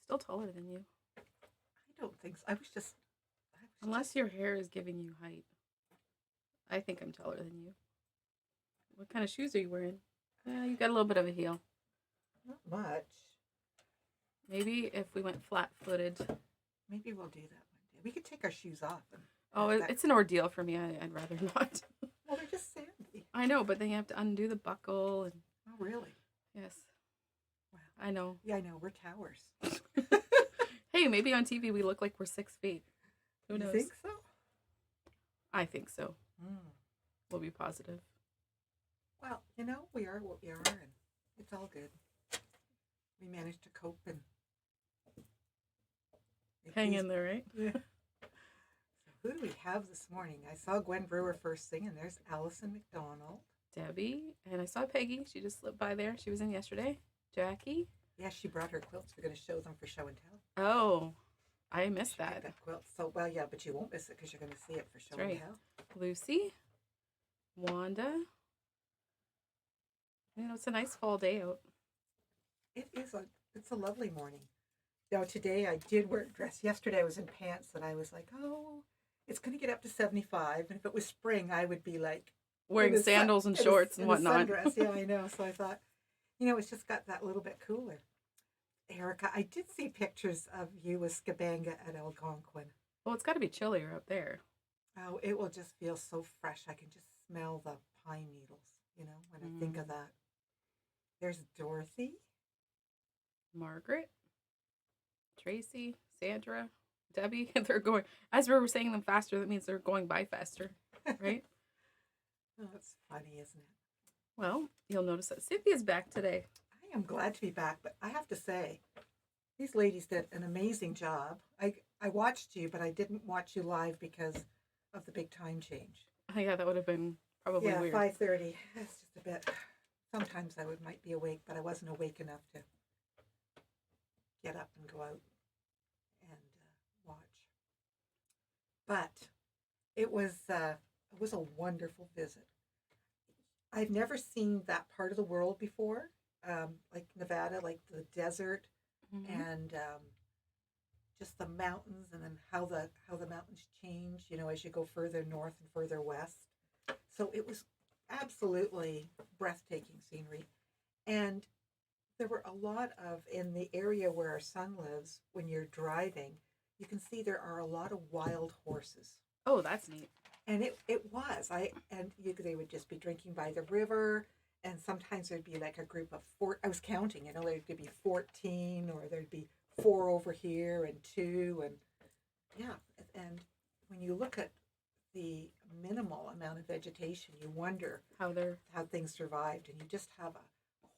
still taller than you. I don't think so. I was just Unless your hair is giving you height. I think I'm taller than you. What kind of shoes are you wearing? Yeah, you got a little bit of a heel. not much. Maybe if we went flat-footed. Maybe we'll do that one day. We could take our shoes off. It's an ordeal for me. I'd rather not. Well, they're just sandy. I know, but then you have to undo the buckle. And Oh, really? yes. Wow. I know. Yeah, I know. We're towers. Hey, maybe on TV we look like we're 6 feet. Who knows? You think so? I think so. Mm. We'll be positive. Well, we are what we are, and it's all good. We managed to cope and hang in there, right? Yeah. So who do we have this morning? I saw Gwen Brewer first thing, and there's Allison McDonald. Debbie, and I saw Peggy. She just slipped by there. She was in yesterday. Jackie. Yeah, she brought her quilts. We're going to show them for show and tell. Oh, I missed She that. got quilts. So, well, yeah, but you won't miss it because you're going to see it for show That's right. and tell. Lucy. Wanda. It's a nice fall day out. It's a lovely morning. Now, today I did wear a dress. Yesterday I was in pants, and I was like, oh, it's going to get up to 75. And if it was spring, I would be like wearing sandals and shorts and whatnot. Sundress. Yeah, I know. So I thought, it's just got that little bit cooler. Erica, I did see pictures of you with Skabanga at Algonquin. Well, it's got to be chillier up there. Oh, it will just feel so fresh. I can just smell the pine needles, when I think of that. There's Dorothy. Margaret. Tracy. Sandra. Debbie. They're going, as we were saying them faster, that means they're going by faster, right? Oh, that's funny, isn't it? Well, you'll notice that Cynthia's back today. I am glad to be back, but I have to say, these ladies did an amazing job. I watched you, but I didn't watch you live because of the big time change. Oh, yeah, that would have been probably weird. 5:30. That's just a bit. Sometimes I might be awake, but I wasn't awake enough to get up and go out and watch. But it was a wonderful visit. I've never seen that part of the world before, like Nevada, like the desert, and just the mountains, and then how the mountains change, as you go further north and further west. So it was absolutely breathtaking scenery, and there were a lot of, in the area where our son lives, when you're driving, you can see there are a lot of wild horses. Oh, that's neat. And they would just be drinking by the river, and sometimes there'd be like a group of four. I was counting, there could be 14, or there'd be 4 over here and 2, and yeah. And when you look at the minimal amount of vegetation, you wonder how things survived, and you just have a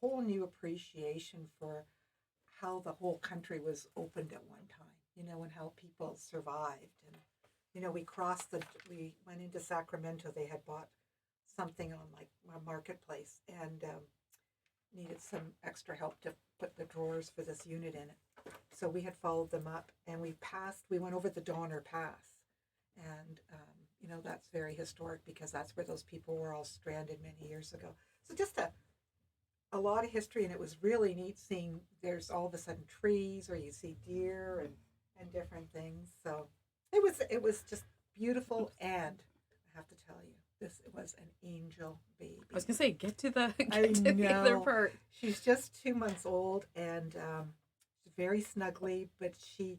whole new appreciation for how the whole country was opened at one time, and how people survived. And we went into Sacramento. They had bought something on like a marketplace, and needed some extra help to put the drawers for this unit in it. So we had followed them up, and we went over the Donner Pass. And, that's very historic because that's where those people were all stranded many years ago. So just a lot of history, and it was really neat seeing there's all of a sudden trees, or you see deer and different things. So it was just beautiful, and I have to tell you, this was an angel baby. I was gonna say, get to the other part. She's just 2 months old, and she's very snuggly, but she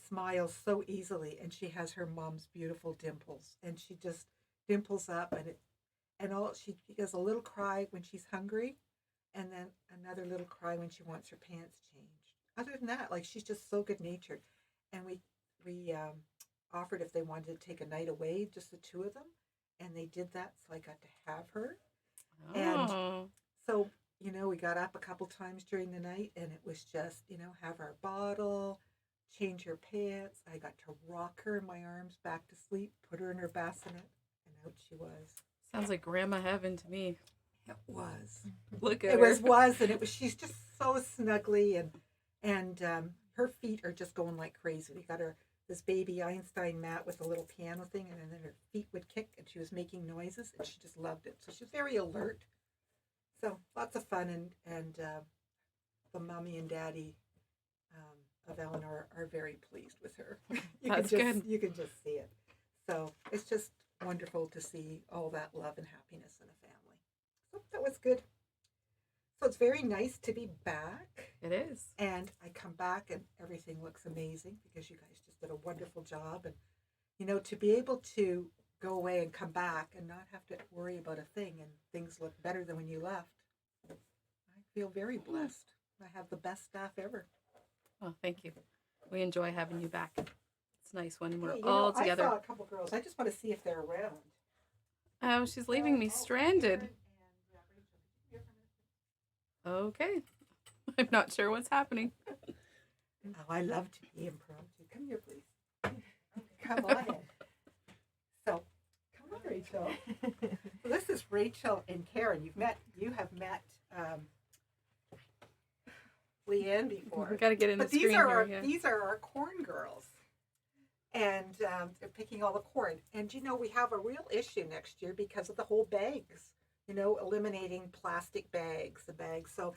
smiles so easily, and she has her mom's beautiful dimples, and she just dimples up, she does a little cry when she's hungry, and then another little cry when she wants her pants changed. Other than that, like, she's just so good natured. And we offered if they wanted to take a night away, just the two of them, and they did that, so I got to have her. Oh. And so, we got up a couple times during the night, and it was just, have our bottle, change her pants. I got to rock her in my arms back to sleep, put her in her bassinet, and out she was. Sounds like grandma heaven to me. It was. Look at it her. was, and it was. She's just so snuggly, and her feet are just going like crazy. We got her this baby Einstein mat with a little piano thing, and then her feet would kick, and she was making noises, and she just loved it. So she's very alert. So lots of fun, and the mommy and daddy of Eleanor are very pleased with her. That's good. You can just see it. So it's just wonderful to see all that love and happiness in a family. So that was good. So it's very nice to be back. It is. And I come back and everything looks amazing because you guys just did a wonderful job. And, you know, to be able to go away and come back and not have to worry about a thing and things look better than when you left, I feel very blessed. I have the best staff ever. Oh, thank you. We enjoy having you back. It's nice when we're Hey, all together. I saw a couple girls. I just want to see if they're around. Oh, she's leaving me stranded. Okay. I'm not sure what's happening. Oh, I love to be impromptu. Come here, please. Come on in. So, come on, Rachel. So this is Rachel and Karen. You have met Leanne before. We got to get in the But screen here. these are our corn girls. And they're picking all the corn. And, you know, we have a real issue next year because of the whole bags, you know, eliminating plastic bags, the bags. So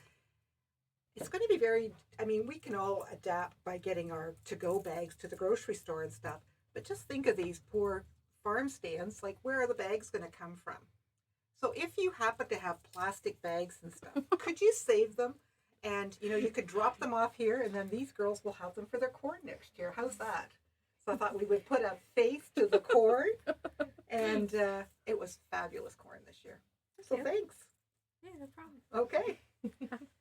it's going to be we can all adapt by getting our to-go bags to the grocery store and stuff. But just think of these poor farm stands, like where are the bags going to come from? So if you happen to have plastic bags and stuff, could you save them? And, you know, you could drop them off here and then these girls will have them for their corn next year. How's that? So I thought we would put a face to the corn. And it was fabulous corn this year. So thanks. Yeah, no problem. Okay.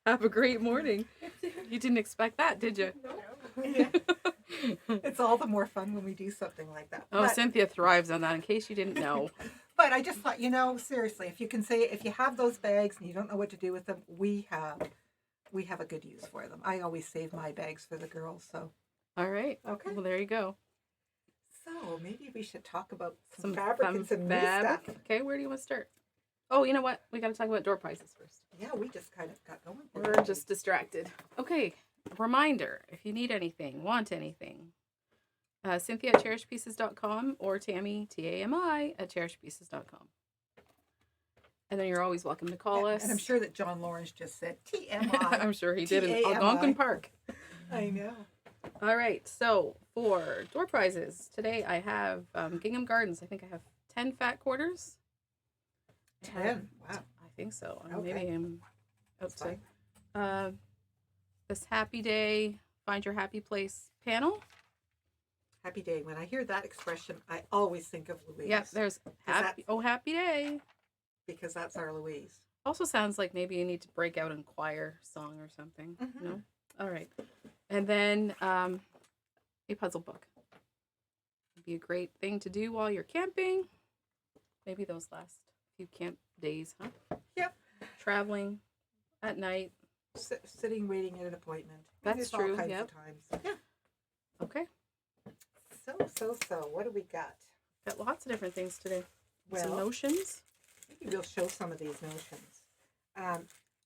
Have a great morning. You didn't expect that, did you? No. Yeah. It's all the more fun when we do something like that. Oh, Cynthia thrives on that, in case you didn't know. But I just thought, you know, seriously, if you have those bags and you don't know what to do with them, we have a good use for them. I always save my bags for the girls. So. All right. Okay. Well, there you go. So maybe we should talk about some fabric and some new stuff. Okay, where do you want to start? Oh, you know what? We got to talk about door prizes first. Yeah, we just kind of got going. We're just distracted. Okay, reminder, if you need anything, want anything, Cynthia at cherishedpieces.com or Tammy, Tami, at cherishedpieces.com. And then you're always welcome to call us. And I'm sure that John Lawrence just said TMI. I'm sure he did in Algonquin Park. I know. All right, so for door prizes, today I have Gingham Gardens. I think I have 10 fat quarters. 10? Wow. I think so. Okay. Maybe I'm up to this Happy Day, Find Your Happy Place panel. Happy Day. When I hear that expression, I always think of Louise. Yeah, there's Happy Day. Because that's our Louise. Also sounds like maybe you need to break out in choir song or something. Mm-hmm. No? All right. And then a puzzle book. Would be a great thing to do while you're camping. Maybe those last few camp days, huh? Yep. Traveling at night. Sitting, waiting at an appointment. That's true. All kinds Yep. of times. Yeah. Okay. So, what do we got? Got lots of different things today. Some Well, notions. maybe we'll show some of these notions.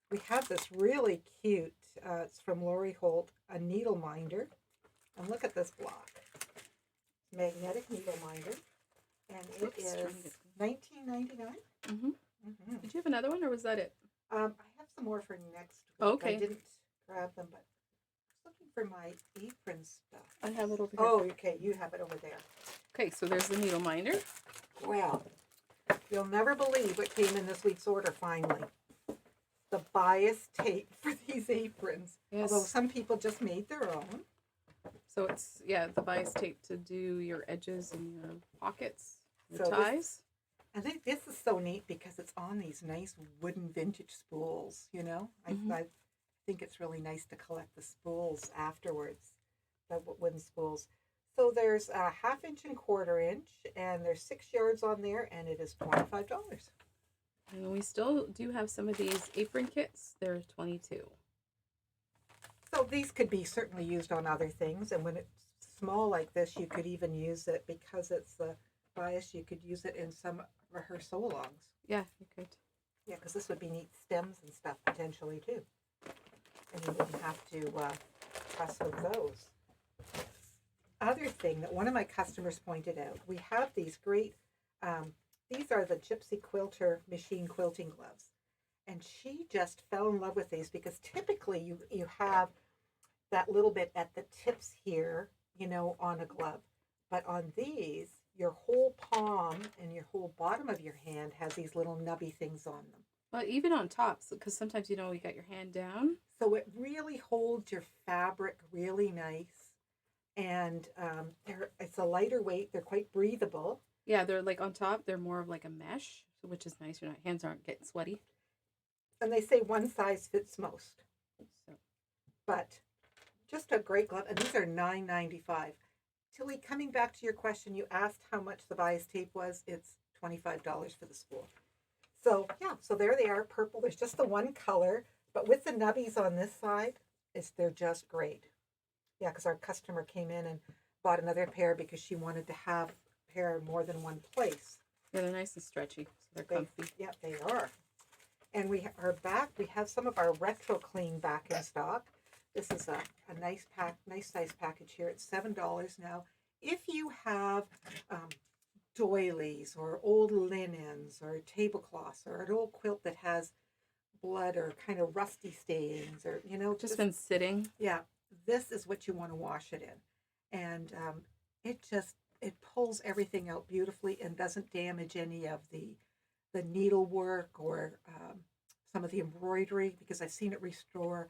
We have this really cute, it's from Lori Holt, a needle minder. And look at this block. Magnetic needle minder. And it is $19.99. Mm-hmm. Mm-hmm. Did you have another one, or was that it? I have some more for next week. Okay. I didn't grab them, but I was looking for my apron stuff. I have it over here. Oh, okay. You have it over there. Okay, so there's the needle minder. Well, you'll never believe what came in this week's order finally. The bias tape for these aprons. Yes. Although some people just made their own. So it's, the bias tape to do your edges and your pockets, the So ties. I think this is so neat because it's on these nice wooden vintage spools, you know? Mhm. I think it's really nice to collect the spools afterwards, the wooden spools. So there's a 1/2 inch and 1/4 inch, and there's 6 yards on there, and it is $25. And we still do have some of these apron kits. They're 22. So these could be certainly used on other things, and when it's small like this, you could even use it because it's the bias. You could use it in some of her sew-alongs. Yeah, you could. Yeah, because this would be neat stems and stuff potentially too, and you wouldn't have to fuss with those. Other thing that one of my customers pointed out, we have these great. These are the Gypsy Quilter machine quilting gloves. And she just fell in love with these because typically you have that little bit at the tips here, you know, on a glove. But on these, your whole palm and your whole bottom of your hand has these little nubby things on them. Well, even on tops, because sometimes you know you got your hand down. So it really holds your fabric really nice. And it's a lighter weight. They're quite breathable. Yeah, they're like on top. They're more of like a mesh, which is nice. Your hands aren't getting sweaty. And they say one size fits most. So. But just a great glove. And these are $9.95. Tilly, coming back to your question, you asked how much the bias tape was. It's $25 for the spool. So yeah, so there they are, purple. There's just the one color, but with the nubbies on this side, they're just great. Yeah, because our customer came in and bought another pair because she wanted to have a pair in more than one place. Yeah, they're nice and stretchy, so they're comfy. Yeah, they are. And we are back. We have some of our Retro Clean back in stock. This is a nice size package here. It's $7 now. If you have doilies or old linens or tablecloths or an old quilt that has blood or kind of rusty stains or, you know, just been sitting. Yeah, this is what you want to wash it in. And it pulls everything out beautifully and doesn't damage any of the needlework or some of the embroidery, because I've seen it restore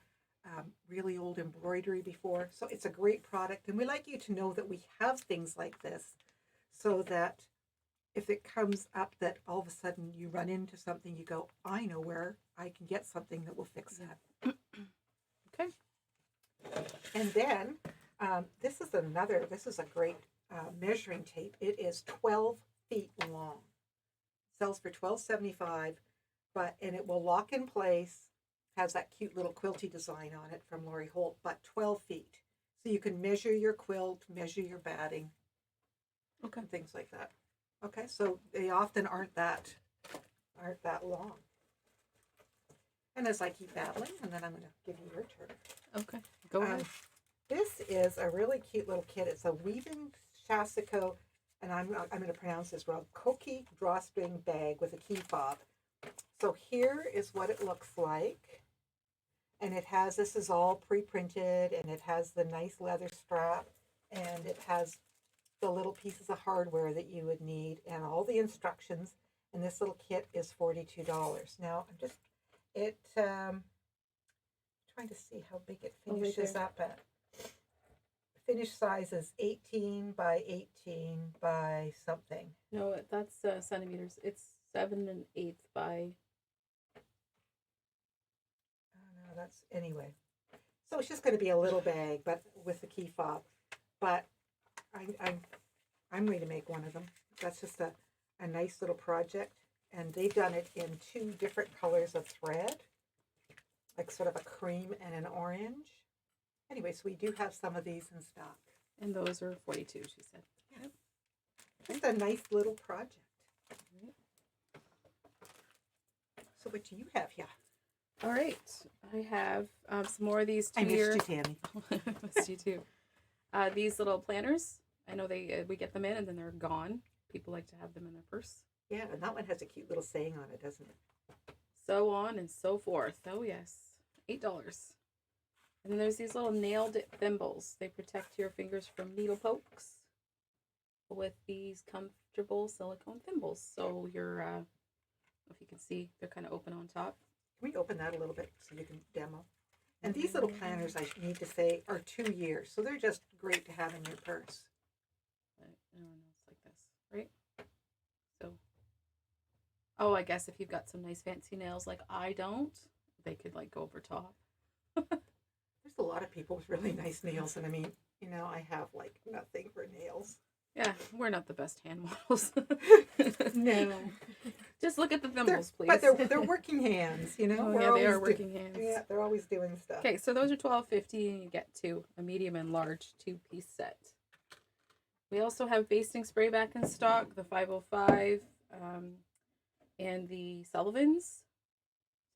really old embroidery before. So it's a great product, and we like you to know that we have things like this so that if it comes up that all of a sudden you run into something, you go, I know where I can get something that will fix that. Okay. And then this is a great measuring tape. It is 12 feet long. Sells for $12.75, and it will lock in place. Has that cute little quilty design on it from Lori Holt, but 12 feet. So you can measure your quilt, measure your batting, okay, and things like that. Okay, so they often aren't that long. And as I keep battling, and then I'm going to give you your turn. Okay, go ahead. This is a really cute little kit. It's a weaving chassico, and I'm going to pronounce this wrong, Koki drawstring bag with a key fob. So here is what it looks like. And this is all pre-printed, and it has the nice leather strap, and it has the little pieces of hardware that you would need and all the instructions. And this little kit is $42. Now I'm just trying to see how big it finishes up at. Finished size is 18 by 18 by something. No, that's centimeters. It's 7 1/8 by. No, that's anyway. So it's just going to be a little bag, but with the key fob. But I'm going to make one of them. That's just a nice little project, and they've done it in 2 different colors of thread, like sort of a cream and an orange. Anyway, so we do have some of these in stock. And those are 42, she said. Yeah. Just a nice little project. Right. So what do you have here? All right. I have some more of these I two-year... missed you, Tammy. Missed you too. These little planners. I know we get them in and then they're gone. People like to have them in their purse. Yeah, and that one has a cute little saying on it, doesn't it? So on and so forth. Oh, yes. $8. And then there's these little nailed thimbles. They protect your fingers from needle pokes with these comfortable silicone thimbles. So you're, if you can see, they're kind of open on top. Can we open that a little bit so you can demo? And these little planners, I need to say, are 2 years. So they're just great to have in your purse. It's like this, right? So, oh, I guess if you've got some nice fancy nails like I don't, they could like go over top. There's a lot of people with really nice nails, and I mean, you know, I have like nothing for nails. Yeah, we're not the best hand models. No. Just look at the thimbles, please. But they're working hands, you know. Oh, yeah, they are working hands. Yeah, they're always doing stuff. Okay, so those are $12.50, and you get a medium and large 2-piece set. We also have basting spray back in stock, the 505 and the Sullivans.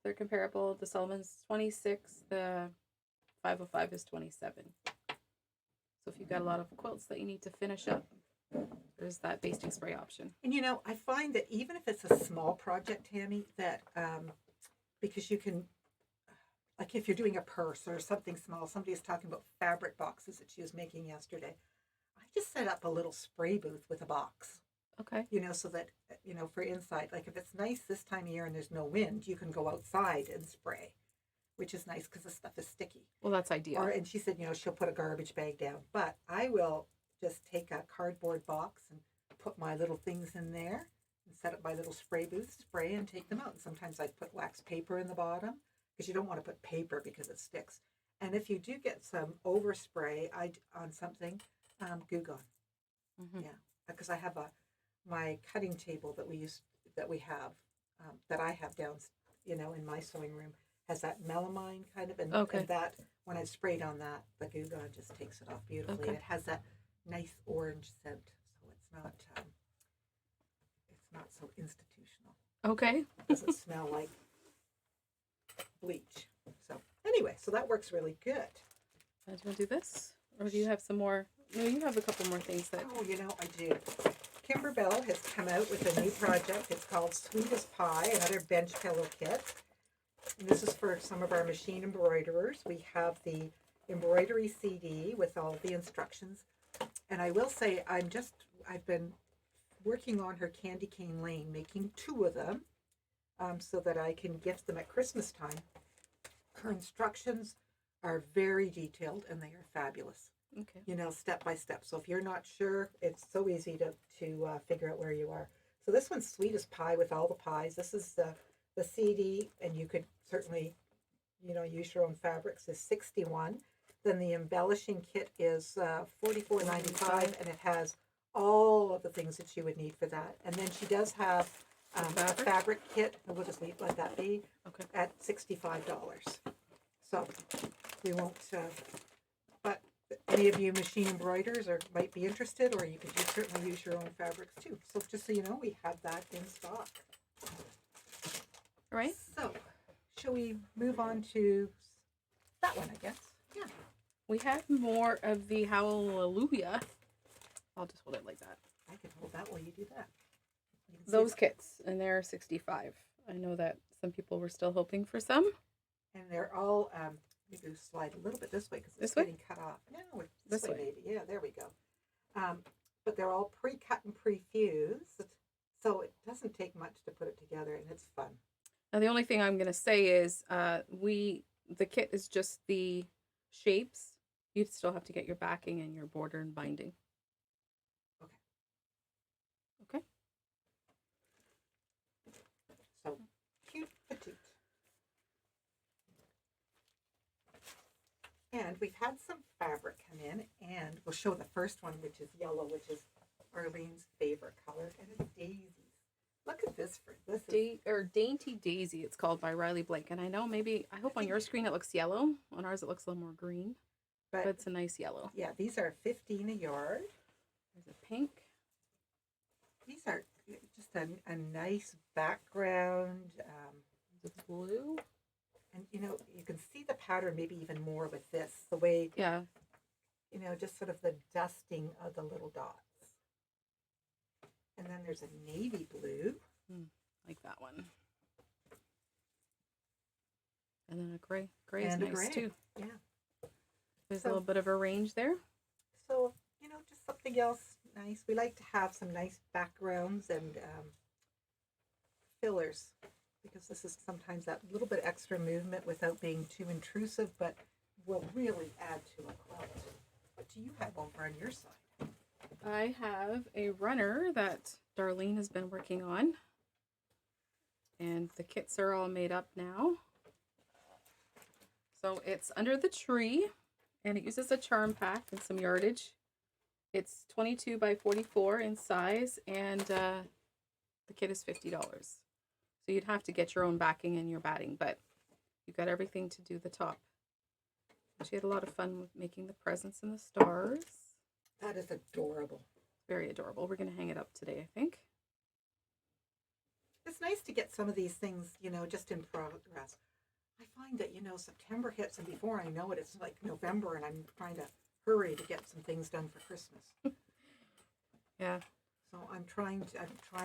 They're comparable. The Sullivan's 26, the 505 is 27. So if you've got a lot of quilts that you need to finish up, there's that basting spray option. And you know, I find that even if it's a small project, Tammy, that because you can like if you're doing a purse or something small, somebody was talking about fabric boxes that she was making yesterday. I just set up a little spray booth with a box, Okay. so that, for inside, like if it's nice this time of year and there's no wind, you can go outside and spray, which is nice because the stuff is sticky. Well, that's ideal. And she said, she'll put a garbage bag down, but I will just take a cardboard box and put my little things in there and set up my little spray booth, spray and take them out. And sometimes I put wax paper in the bottom because you don't want to put paper because it sticks. And if you do get some overspray on something, Goo Gone. Mm-hmm. Yeah, because I have my cutting table that I have down, in my sewing room has that melamine kind of, and that when I've sprayed on that, the Goo Gone just takes it off beautifully. Okay. And it has that nice orange scent, so it's not so institutional. Okay. It doesn't smell like bleach. So anyway, so that works really good. Do you want to do this, or do you have some more? No, you have a couple more things that. Oh, I do. Kimber Bell has come out with a new project. It's called Sweet as Pie, another bench pillow kit. And this is for some of our machine embroiderers. We have the embroidery CD with all the instructions. And I will say, I've been working on her candy cane lane, making 2 of them so that I can gift them at Christmas time. Her instructions are very detailed and they are fabulous. Okay. Step by step. So if you're not sure, it's so easy to figure out where you are. So this one's Sweet as Pie with all the pies. This is the CD, and you could certainly, use your own fabrics, is $61. Then the embellishing kit is $44.95, and it has all of the things that you would need for that. And then she does have a fabric kit, and we'll just let that be, at $65. So we won't, but any of you machine embroiders might be interested, or you could certainly use your own fabrics too. So just so you know, we have that in stock. All right. So, shall we move on to that one, I guess? Yeah. We have more of the Hallelujah. I'll just hold it like that. I can hold that while you do that. Those kits, and they're $65. I know that some people were still hoping for some. And they're all, maybe slide a little bit this way because it's getting cut off. No, this way maybe. Yeah, there we go. But they're all pre-cut and pre-fused, so it doesn't take much to put it together, and it's fun. Now, the only thing I'm going to say is the kit is just the shapes. You'd still have to get your backing and your border and binding. Okay. So, cute petite. And we've had some fabric come in, and we'll show the first one, which is yellow, which is Arlene's favorite color, and it's daisies. Look at this. Dainty Daisy, it's called, by Riley Blake. And I know I hope on your screen it looks yellow. On ours it looks a little more green. But it's a nice yellow. Yeah, these are $15 a yard. There's a pink. These are just a nice background. The blue. And, you can see the pattern maybe even more with this. The way, just sort of the dusting of the little dots. And then there's a navy blue. Like that one. And then a gray. Gray is nice too. Yeah. There's a little bit of a range there. So, just something else nice. We like to have some nice backgrounds and fillers, because this is sometimes that little bit extra movement without being too intrusive, but will really add to a quilt. What do you have over on your side? I have a runner that Darlene has been working on. And the kits are all made up now. So it's under the tree, and it uses a charm pack and some yardage. It's 22 by 44 in size, and the kit is $50. So you'd have to get your own backing and your batting, but you've got everything to do the top. She had a lot of fun with making the presents and the stars. That is adorable. Very adorable. We're going to hang it up today, I think. It's nice to get some of these things, just in progress. I find that, September hits, and before I know it, it's like November, and I'm trying to hurry to get some things done for Christmas. Yeah. So I'm trying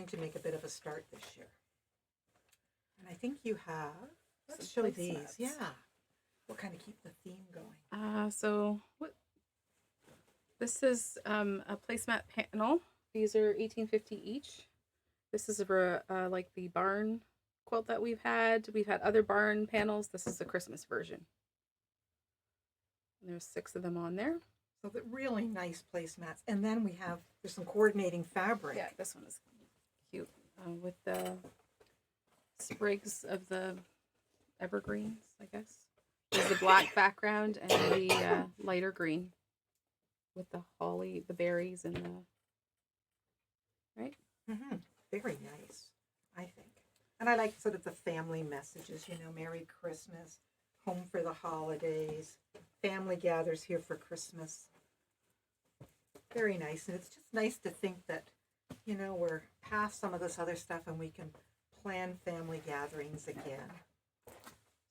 to make a bit of a start this year. And I think you have, let's show these. Yeah. We'll kind of keep the theme going. So what? This is a placemat panel. These are 18.50 each. This is for like the barn quilt that we've had. We've had other barn panels. This is the Christmas version. And there's 6 of them on there. So the really nice placemats. And then there's some coordinating fabric. Yeah, this one is cute with the sprigs of the evergreens, I guess. There's the black background and the lighter green with the holly, the berries, and the right. Mm-hmm. Very nice, I think. And I like sort of the family messages. Merry Christmas, home for the holidays, family gathers here for Christmas. Very nice, and it's just nice to think that we're past some of this other stuff and we can plan family gatherings again.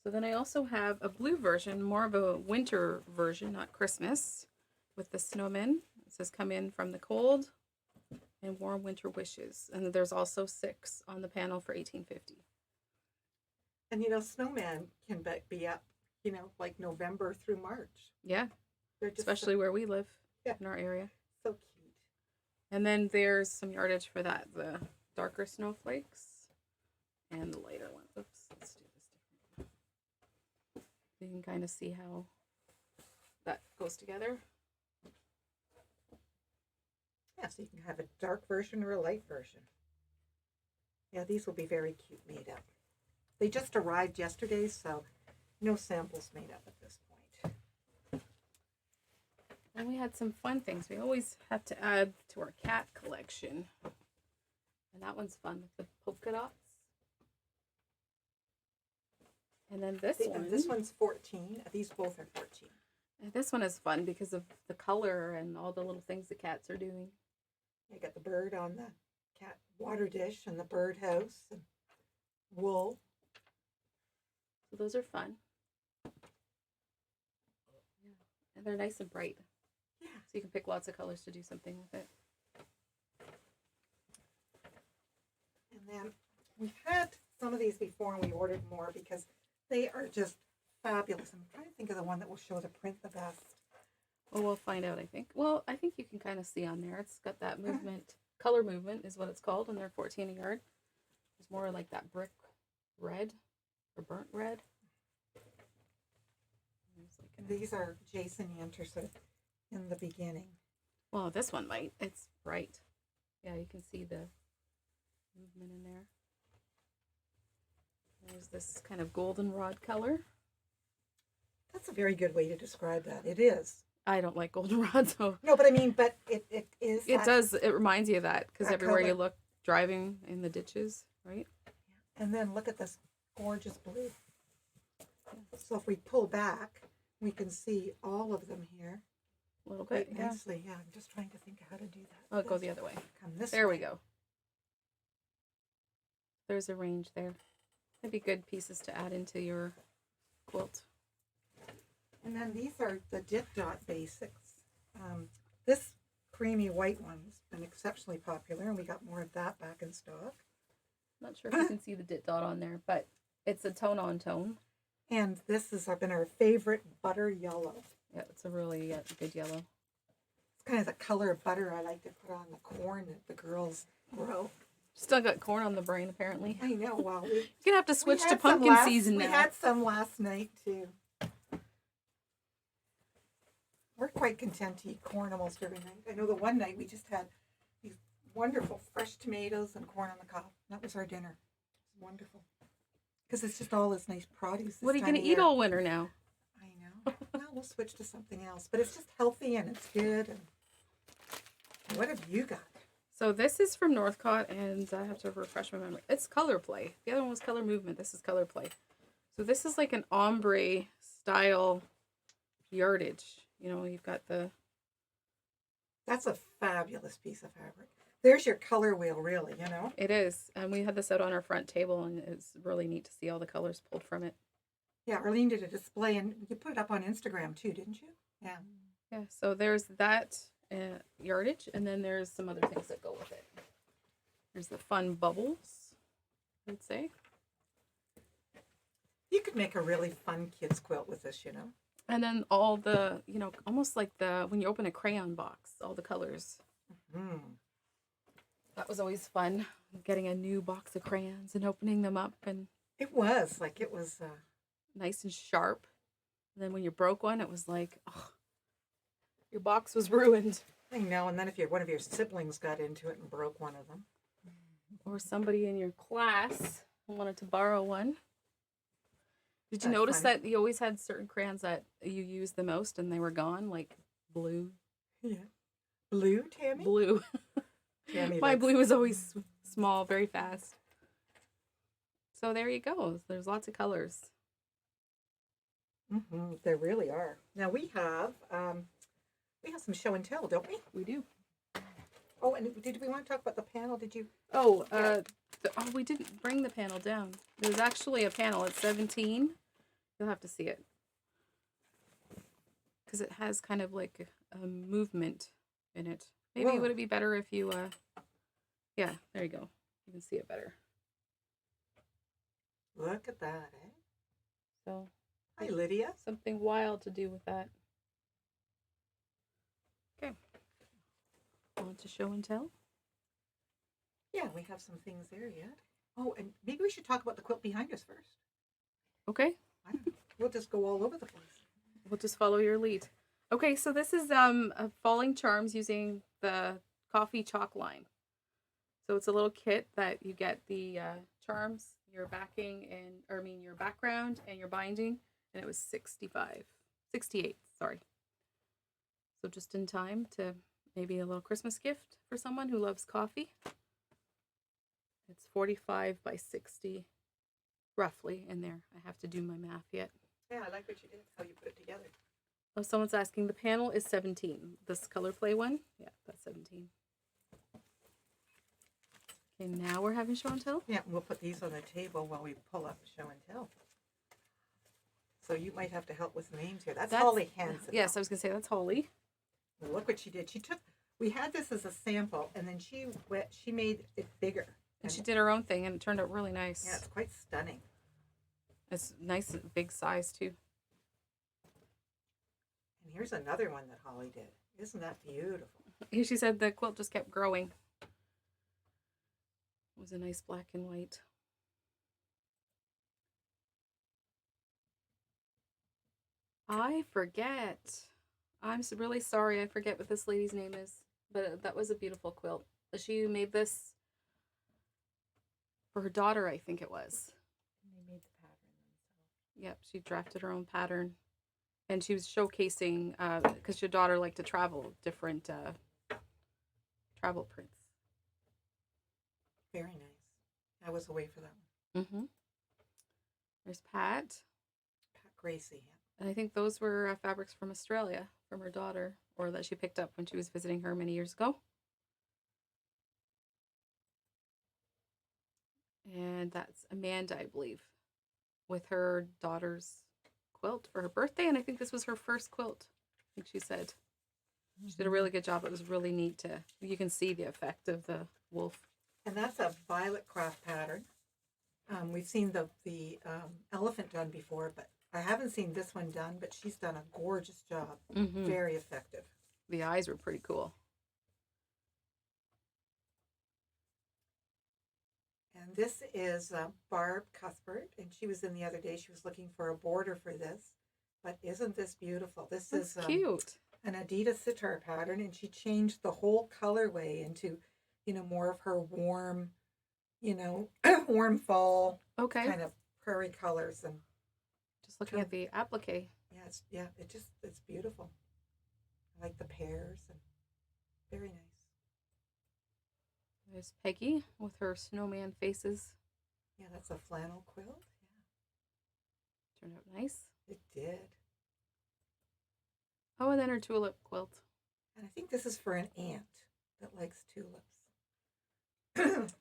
So then I also have a blue version, more of a winter version, not Christmas, with the snowmen. It says come in from the cold and warm winter wishes. And there's also 6 on the panel for 18.50. And snowmen can be up, like November through March. Yeah. They're just especially where we live in our area. So cute. And then there's some yardage for that. The darker snowflakes and the lighter ones. Oops, let's do this different. You can kind of see how that goes together. Yeah, so you can have a dark version or a light version. Yeah, these will be very cute made up. They just arrived yesterday, so no samples made up at this point. And we had some fun things. We always have to add to our cat collection. And that one's fun with the polka dots. And then this one. This one's 14. These both are 14. And this one is fun because of the color and all the little things the cats are doing. You got the bird on the cat water dish and the birdhouse and wool. So those are fun. Yeah. And they're nice and bright. Yeah. So you can pick lots of colors to do something with it. And then we've had some of these before and we ordered more because they are just fabulous. I'm trying to think of the one that will show the print the best. Well, we'll find out, I think. Well, I think you can kind of see on there. It's got that movement. Color movement is what it's called, and they're 14 a yard. It's more like that brick red or burnt red. These are Jason Yanter sort of in the beginning. Well, this one might. It's bright. Yeah, you can see the movement in there. There's this kind of goldenrod color. That's a very good way to describe that. It is. I don't like goldenrod, so. No, but I mean, it is. It does. It reminds you of that because everywhere color. you look, driving in the ditches, right? And then look at this gorgeous blue. So if we pull back, we can see all of them here. A little bit, quite nicely. Yeah, I'm just trying to think of how to do that. Oh, go the other way. Come this There way. we go. There's a range there. That'd be good pieces to add into your quilt. And then these are the dip dot basics. This creamy white one's been exceptionally popular, and we got more of that back in stock. Not sure if you can see the dip dot on there, but it's a tone on tone. And this has been our favorite butter yellow. Yeah, it's a really good yellow. It's kind of the color of butter I like to put on the corn that the girls grow. Still got corn on the brain, apparently. I know. Well, You're gonna have to switch to pumpkin season now. We had some last night too. We're quite content to eat corn almost every night. I know the one night we just had these wonderful fresh tomatoes and corn on the cob. That was our dinner. It was wonderful. Because it's just all this nice produce. What are you gonna eat all winter now? I know. Well, we'll switch to something else. But it's just healthy and it's good. And what have you got? So this is from Northcott, and I have to refresh my memory. It's color play. The other one was color movement. This is color play. So this is like an ombre style yardage. You know, you've got the... That's a fabulous piece of fabric. There's your color wheel, really, you know? It is. And we had this out on our front table, and it's really neat to see all the colors pulled from it. Yeah, Arlene did a display, and you put it up on Instagram, too, didn't you? Yeah. Yeah, so there's that yardage, and then there's some other things that go with it. There's the fun bubbles, I would say. You could make a really fun kids quilt with this, you know. And then all the, almost like when you open a crayon box, all the colors. Hmm. That was always fun, getting a new box of crayons and opening them up and It was like it was. nice and sharp. And then when you broke one, it was like, oh, your box was ruined. I know. And then if one of your siblings got into it and broke one of them. Or somebody in your class wanted to borrow one. Did you That's notice funny. that you always had certain crayons that you used the most and they were gone? Like blue. Yeah. Blue, Tammy. Blue. Tammy My likes. blue was always small, very fast. So there you go. There's lots of colors. There really are. Now we have some show and tell, don't we? We do. Oh, and did we want to talk about the panel? Did you? Oh, Yeah. we didn't bring the panel down. There's actually a panel at 17. You'll have to see it. Because it has kind of like a movement in it. Maybe Whoa. would it be better if you, yeah, there you go. You can see it better. Look at that, eh? So, Hi, Lydia. something wild to do with that. Okay. On to show and tell. Yeah, we have some things there yet. Oh, and maybe we should talk about the quilt behind us first. Okay. I don't know. We'll just go all over the place. We'll just follow your lead. Okay, so this is falling charms using the coffee chalk line. So it's a little kit that you get the charms, your backing, your background and your binding, and it was 68, sorry. So just in time to maybe a little Christmas gift for someone who loves coffee. It's 45 by 60, roughly, in there. I have to do my math yet. Yeah, I like what you did, how you put it together. Oh, someone's asking, the panel is 17. This color play one? Yeah, that's 17. Okay, now we're having show and tell? Yeah, we'll put these on the table while we pull up show and tell. So you might have to help with names here. That's Holly Hansen. Yes, I was going to say that's Holly. Well, look what she did. We had this as a sample, and then she made it bigger. And she did her own thing, and it turned out really nice. Yeah, it's quite stunning. It's nice and big size, too. And here's another one that Holly did. Isn't that beautiful? She said the quilt just kept growing. It was a nice black and white. I forget. I'm really sorry. I forget what this lady's name is. But that was a beautiful quilt. She made this for her daughter, I think it was. And they made the pattern themselves. Yep, she drafted her own pattern. And she was showcasing, because your daughter liked to travel, different travel prints. Very nice. I was away for that one. Mm-hmm. There's Pat. Pat Gracie. And I think those were fabrics from Australia, from her daughter, or that she picked up when she was visiting her many years ago. And that's Amanda, I believe, with her daughter's quilt for her birthday. And I think this was her first quilt, I think she said. She did a really good job. It was really neat you can see the effect of the wolf. And that's a violet craft pattern. We've seen the elephant done before, but I haven't seen this one done, but she's done a gorgeous job. Mm-hmm. Very effective. The eyes were pretty cool. And this is Barb Cuthbert, and she was in the other day. She was looking for a border for this. But isn't this beautiful? This is cute. An Adidas sitar pattern, and she changed the whole colorway into, more of her warm, warm fall kind of prairie colors. And just looking at the applique. Yeah, it's beautiful. I like the pears and very nice. There's Peggy with her snowman faces. Yeah, that's a flannel quilt. Yeah. Turned out nice. It did. Oh, and then her tulip quilt. And I think this is for an aunt that likes tulips.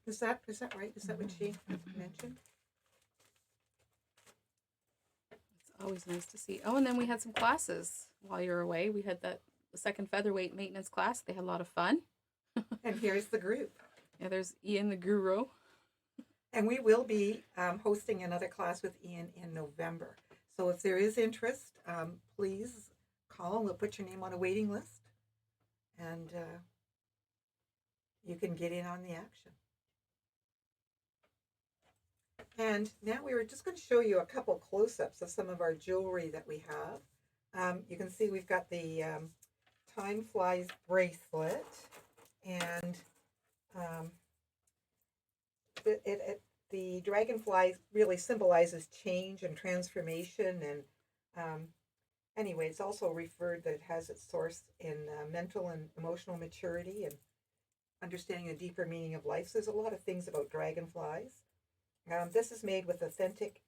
Is that right? Is that what she mentioned? It's always nice to see. Oh, and then we had some classes while you were away. We had the second featherweight maintenance class. They had a lot of fun. And here's the group. Yeah, there's Ian the guru. And we will be hosting another class with Ian in November. So if there is interest, please call and we'll put your name on a waiting list. And you can get in on the action. And now we were just going to show you a couple close-ups of some of our jewelry that we have. You can see we've got the Time Flies bracelet, and the dragonfly really symbolizes change and transformation. And anyway, it's also referred that it has its source in mental and emotional maturity and understanding the deeper meaning of life. So there's a lot of things about dragonflies. This is made with authentic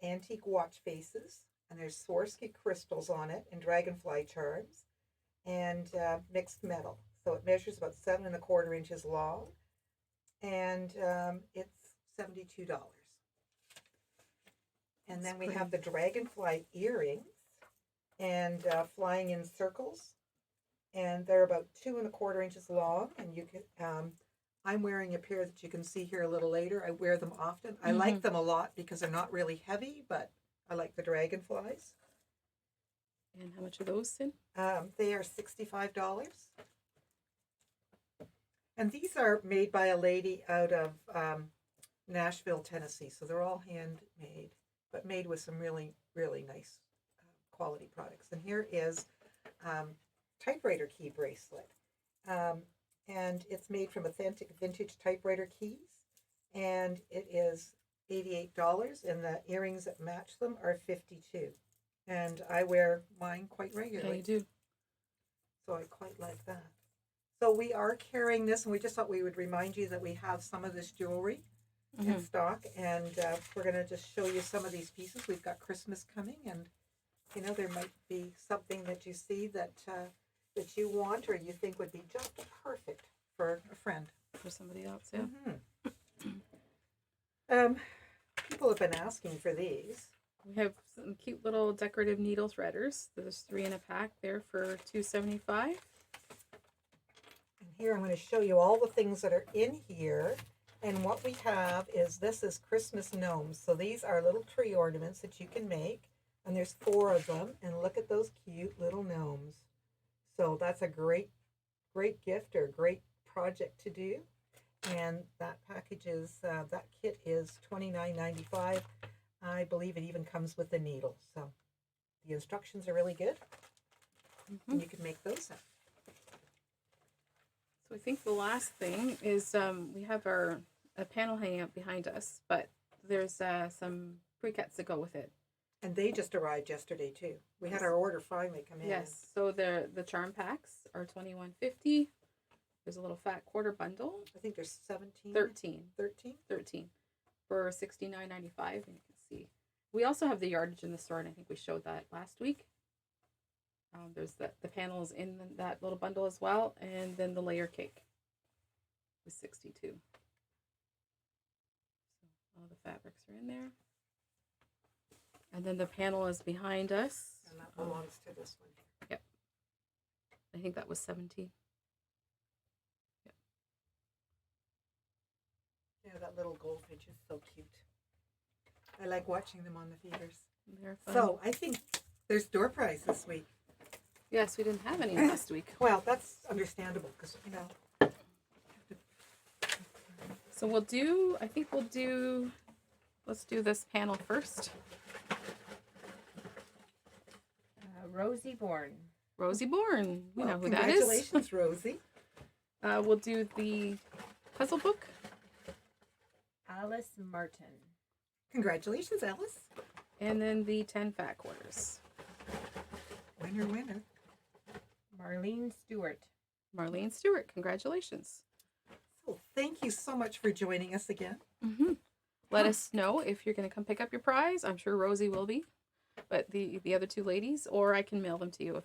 antique watch faces, and there's Swarovski crystals on it and dragonfly charms, and mixed metal. So it measures about 7¼ inches long, and it's $72. And then we have the dragonfly earrings, and flying in circles, and they're about 2¼ inches long, and you can. I'm wearing a pair that you can see here a little later. I wear them often. I like them a lot because they're not really heavy, but I like the dragonflies. And how much are those, Sin? They are $65. And these are made by a lady out of Nashville, Tennessee. So they're all handmade, but made with some really, really nice quality products. And here is typewriter key bracelet. And it's made from authentic vintage typewriter keys. And it is $88, and the earrings that match them are $52. And I wear mine quite regularly. Yeah, you do. So I quite like that. So we are carrying this, and we just thought we would remind you that we have some of this jewelry in stock. And we're going to just show you some of these pieces. We've got Christmas coming, and, you know, there might be something that you see that that you want or you think would be just perfect for a friend. For somebody else, yeah. People have been asking for these. We have some cute little decorative needle threaders. There's 3 in a pack there for $2.75. And here I'm going to show you all the things that are in here. And what we have is, this is Christmas gnomes. So these are little tree ornaments that you can make. And there's 4 of them. And look at those cute little gnomes. So that's a great, great gift or great project to do. And that package is, that kit is $29.95. I believe it even comes with a needle. So the instructions are really good. And you can make those up. So I think the last thing is we have a panel hanging up behind us, but there's some pre-cuts that go with it. And they just arrived yesterday too. We had our order finally come in. Yes. So the charm packs are $21.50. There's a little fat quarter bundle. I think there's 17. 13. 13? 13 for $69.95. And you can see. We also have the yardage in the store, and I think we showed that last week. There's the panels in that little bundle as well, and then the layer cake was $62. So all the fabrics are in there. And then the panel is behind us. And that belongs to this one. Yep. I think that was 17. Yep. Yeah, that little goldfinch is so cute. I like watching them on the feeders. They're fun. So I think there's door prize this week. Yes, we didn't have any last week. Well, that's understandable because, you know. So let's do this panel first. Rosie Bourne. Rosie Bourne. We know who that is. Congratulations, Rosie. We'll do the puzzle book. Alice Martin. Congratulations, Alice. And then the 10 fat quarters. Winner, winner. Marlene Stewart. Marlene Stewart, congratulations. So thank you so much for joining us again. Let us know if you're going to come pick up your prize. I'm sure Rosie will be. But the other 2 ladies, or I can mail them to you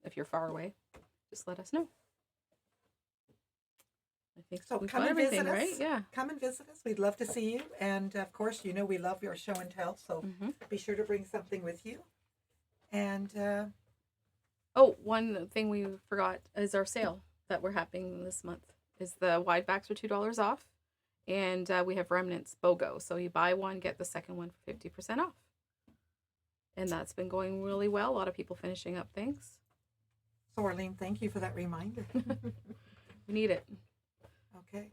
if you're far away. Just let us know. I think So we've come got and everything, visit us. right? Yeah. Come and visit us. We'd love to see you. And of course, you know we love your show and tell. So be sure to bring something with you. And Oh, one thing we forgot is our sale that we're having this month. Is the wide backs are $2 off, And we have Remnants BOGO. So you buy one, get the second one for 50% off. And that's been going really well. A lot of people finishing up things. So Arlene, thank you for that reminder. We need it. Okay.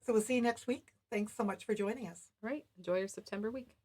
So we'll see you next week. Thanks so much for joining us. Right. Enjoy your September week.